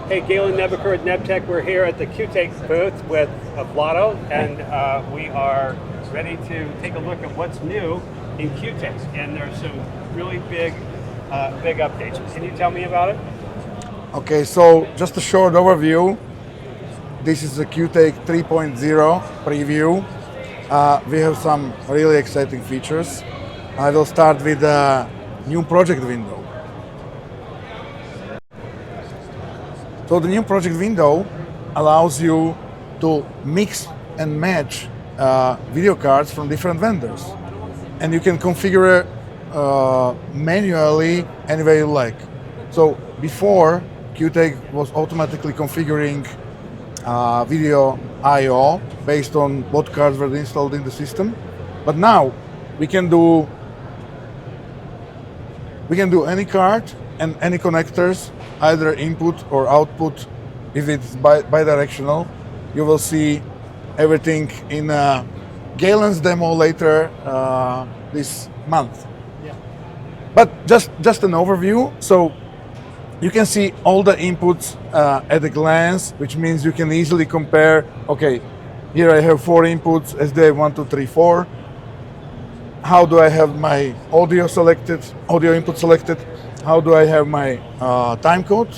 Hey, Galen Nebeker at NEBTEK. We're here at the QTAKE booth with Vlado, and we are ready to take a look at what's new in QTAKE. And there's some really big updates. Can you tell me about it? Okay, so just a short overview. This is the QTAKE 3.0 preview. We have some really exciting features. I will start with the new project window. So the new project window allows you to mix and match video cards from different vendors. And you can configure manually any way you like. So before, QTAKE was automatically configuring video I/O based on what cards were installed in the system. But now we can do any card and any connectors, either input or output. If it's bidirectional, you will see everything in Galen's demo later this month. Yeah. But just an overview. So you can see all the inputs at a glance, which means you can easily compare, okay, here I have 4 inputs, SDA 1, 2, 3, 4. How do I have my audio input selected? How do I have my timecode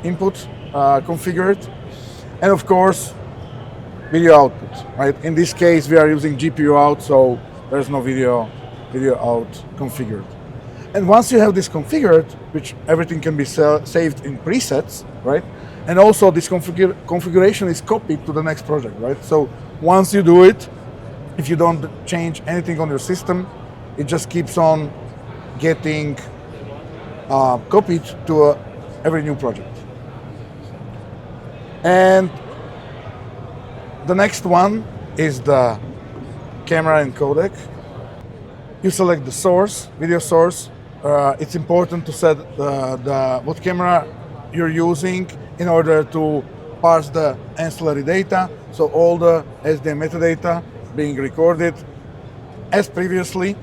input configured? And of course, video output, right? In this case, we are using GPU out, so there's no video out configured. And once you have this configured, which everything can be saved in presets, right? And also this configuration is copied to the next project, right? So once you do it, if you don't change anything on your system, it just keeps on getting copied to every new project. And the next one is the camera and codec. You select the source, video source. It's important to set what camera you're using in order to parse the ancillary data. So all the SDA metadata being recorded as previously,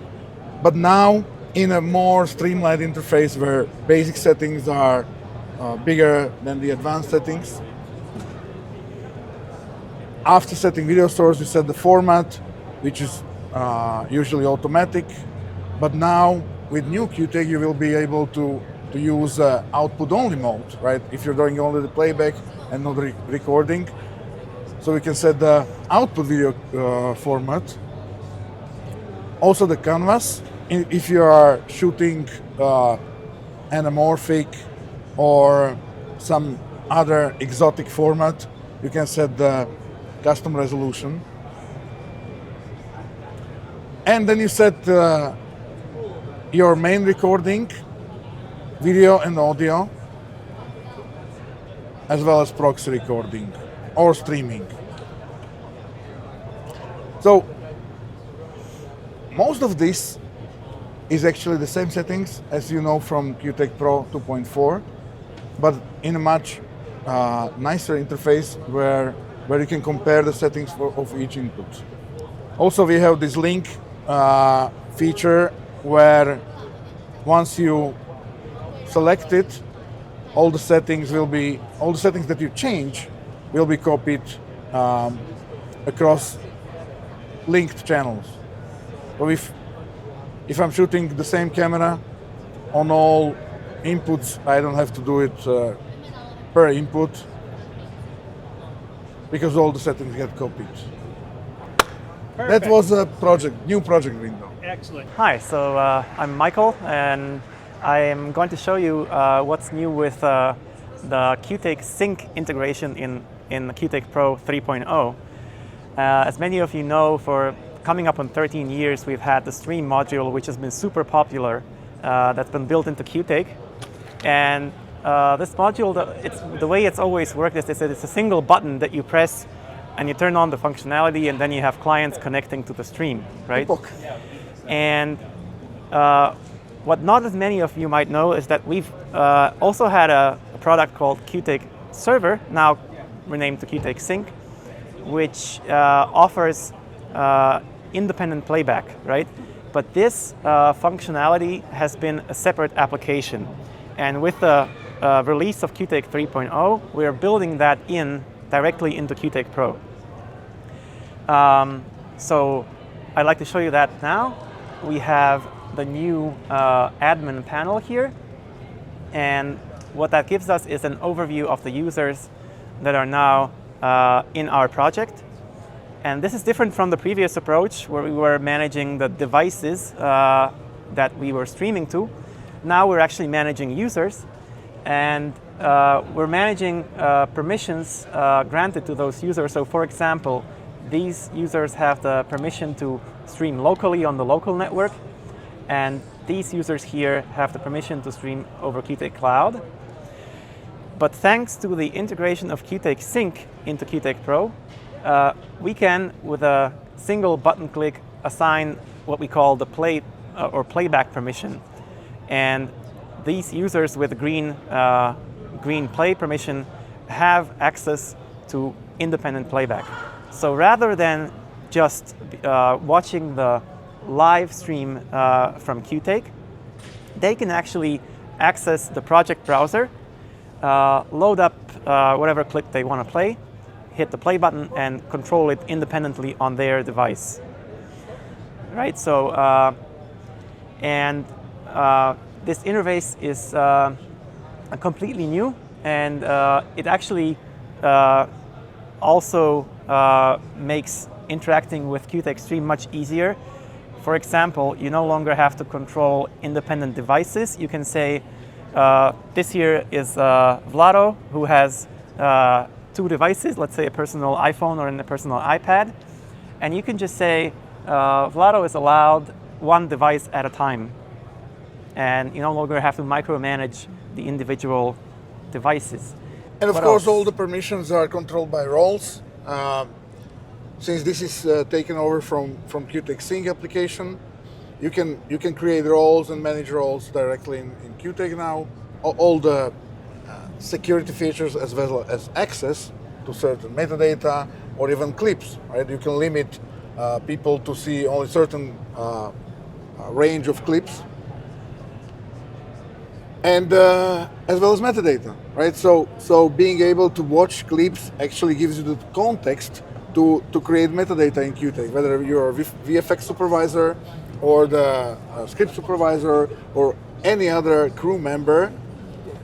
but now in a more streamlined interface where basic settings are bigger than the advanced settings. After setting video source, you set the format, which is usually automatic, but now with new QTAKE, you will be able to use output-only mode, right? If you're doing only the playback and not recording. So we can set the output video format. Also the canvas. If you are shooting anamorphic or some other exotic format, you can set the custom resolution. And then you set your main recording, video and audio, as well as proxy recording or streaming. So most of this is actually the same settings as you know from QTAKE Pro 2.4, but in a much nicer interface where you can compare the settings of each input. Also, we have this link feature where once you select it, all the settings that you change will be copied across linked channels. So if I'm shooting the same camera on all inputs, I don't have to do it per input because all the settings get copied. Perfect. That was a new project window. Excellent. Hi, so I'm Michael, and I am going to show you what's new with the QTAKE Sync integration in the QTAKE Pro 3.0. As many of you know, for coming up on 13 years, we've had the Stream module, which has been super popular, that's been built into QTAKE. And this module, the way it's always worked is it's a single button that you press and you turn on the functionality, and then you have clients connecting to the stream, right? And what not as many of you might know is that we've also had a product called QTAKE Server, now renamed to QTAKE Sync, which offers independent playback, right? But this functionality has been a separate application. And with the release of QTAKE 3.0, we are building that directly into QTAKE Pro. So I'd like to show you that now. We have the new admin panel here, and what that gives us is an overview of the users that are now in our project. And this is different from the previous approach where we were managing the devices that we were streaming to. Now we're actually managing users, and we're managing permissions granted to those users. So for example, these users have the permission to stream locally on the local network, and these users here have the permission to stream over QTAKE Cloud. But thanks to the integration of QTAKE Sync into QTAKE Pro, we can, with a single button click, assign what we call the play or playback permission. And these users with green play permission have access to independent playback. So rather than just watching the live stream from QTAKE, they can actually access the project browser, load up whatever clip they want to play, hit the play button, and control it independently on their device. Right. So, this interface is completely new, and it actually also makes interacting with QTAKE Stream much easier. For example, you no longer have to control independent devices. You can say, this here is Vlado, who has 2 devices, let's say a personal iPhone or a personal iPad. And you can just say, Vlado is allowed 1 device at a time. And you no longer have to micromanage the individual devices. And of What course, else? all the permissions are controlled by roles. Since this is taken over from QTAKE Sync application, you can create roles and manage roles directly in QTAKE now. All the security features as well as access to certain metadata or even clips. Right, you can limit people to see only certain range of clips, and as well as metadata. Right, so being able to watch clips actually gives you the context to create metadata in QTAKE, whether you're a VFX supervisor or the script supervisor or any other crew member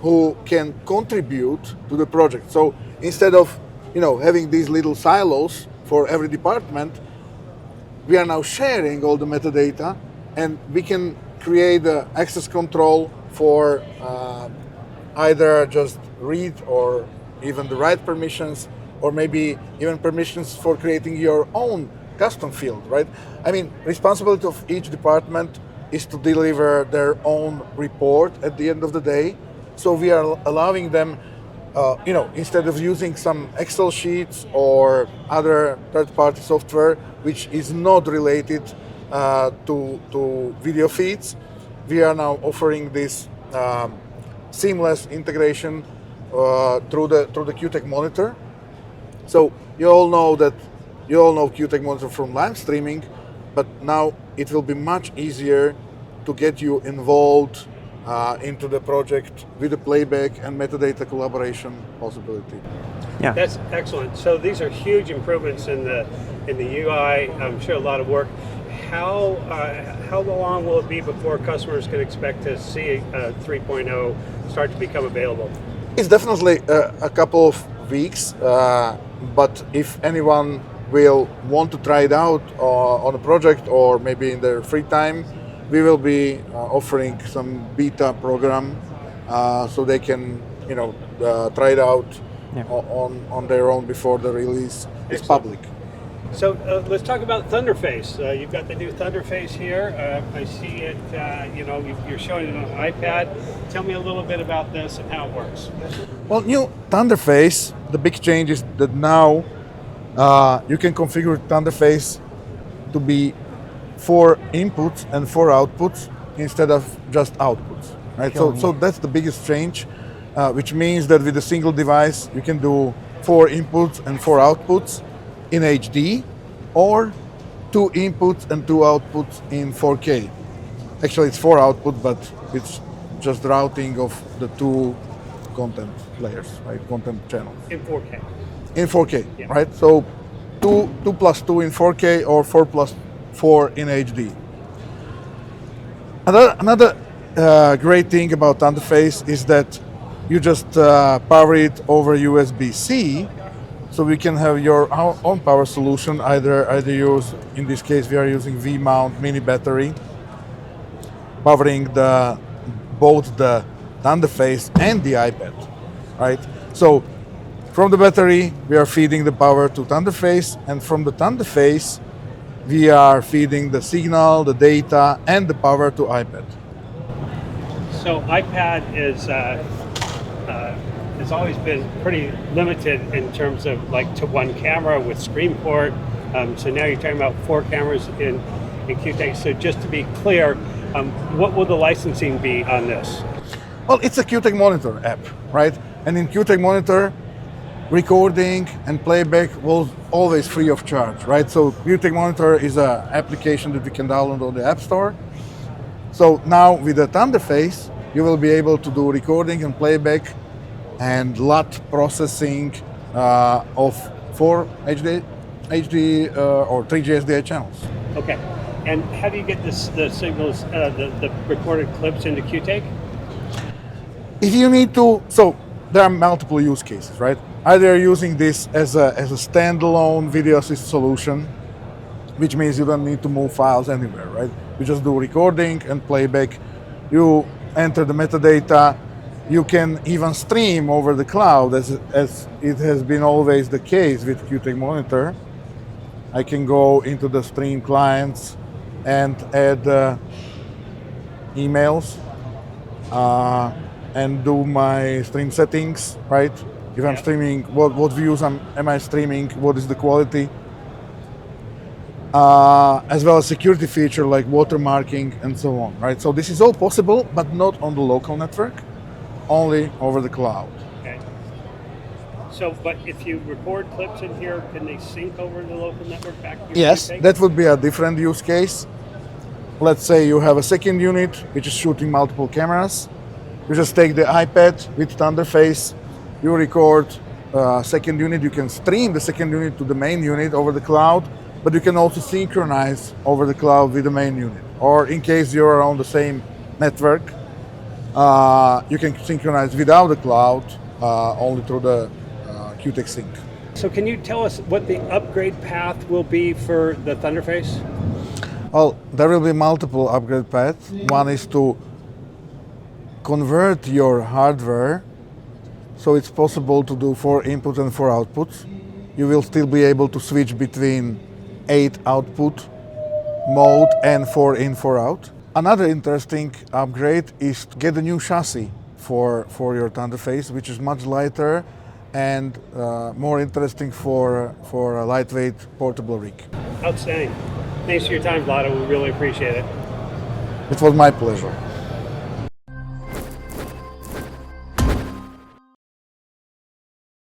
who can contribute to the project. So instead of having these little silos for every department, we are now sharing all the metadata, and we can create the access control for either just read or even the write permissions, or maybe even permissions for creating your own custom field, right? I mean, responsibility of each department is to deliver their own report at the end of the day. So we are allowing them, instead of using some Excel sheets or other third-party software, which is not related to video feeds, we are now offering this seamless integration through the QTAKE Monitor. So you all know QTAKE Monitor from live streaming, but now it will be much easier to get you involved into the project with the playback and metadata collaboration possibility. Yeah. That's excellent. So these are huge improvements in the UI. I'm sure a lot of work. How long will it be before customers can expect to see 3.0 start to become available? It's definitely a couple of weeks, but if anyone will want to try it out on a project or maybe in their free time, we will be offering some beta program so they can try it out on their own before the release is public. So let's talk about Thunderface. You've got the new Thunderface here. I see it, you're showing it on an iPad. Tell me a little bit about this and how it works. Well, new Thunderface, the big change is that now you can configure Thunderface to be 4 inputs and 4 outputs instead of just outputs. Right? So that's the biggest change, which means that with a single device you can do 4 inputs and 4 outputs in HD, or 2 inputs and 2 outputs in 4K. Actually, it's 4 outputs, but it's just routing of the 2 content layers, right? Content channels In 4K. in 4K, Yeah. right? So 2+2 in 4K or 4+4 in HD. Another great thing about Thunderface is that you just power it over USB-C, so we can have our own power solution. Either use, in this case, we are using V-mount mini battery, powering both the Thunderface and the iPad, right? So from the battery, we are feeding the power to Thunderface, and from the Thunderface, we are feeding the signal, the data, and the power to iPad. So iPad has always been pretty limited in terms of like to one camera with ScreenPort. So now you're talking about 4 cameras in QTAKE. So just to be clear, what will the licensing be on this? Well, it's a QTAKE Monitor app, right? And in QTAKE Monitor, recording and playback was always free of charge, right? So QTAKE Monitor is an application that you can download on the App Store. So now with the Thunderface, you will be able to do recording and playback and LUT processing of 4 HD or 3G SDI channels. Okay. And how do you get the signals, the recorded clips into QTAKE? If you need to, so there are multiple use cases, right? Either using this as a standalone video assist solution, which means you don't need to move files anywhere, right? You just do recording and playback. You enter the metadata. You can even stream over the cloud, as it has been always the case with QTAKE Monitor. I can go into the stream clients and add emails and do my stream settings, right? If I'm streaming, what views am I streaming? What is the quality? As well as security feature like watermarking and so on, right? So this is all possible, but not on the local network, only over the cloud. Okay. So, but if you record clips in here, can they sync over the local network back to your Yes, QTAKE? that would be a different use case. Let's say you have a second unit which is shooting multiple cameras. You just take the iPad with Thunderface, you record second unit, you can stream the second unit to the main unit over the cloud, but you can also synchronize over the cloud with the main unit. Or in case you're on the same network, you can synchronize without the cloud, only through the QTAKE sync. So can you tell us what the upgrade path will be for the Thunderface? Well, there will be multiple upgrade paths. One is to convert your hardware so it's possible to do 4 inputs and 4 outputs. You will still be able to switch between 8 output mode and 4 in, 4 out. Another interesting upgrade is to get a new chassis for your Thunderface, which is much lighter and more interesting for a lightweight portable rig. Outstanding. Thanks for your time, Vlado. We really appreciate it. It was my pleasure.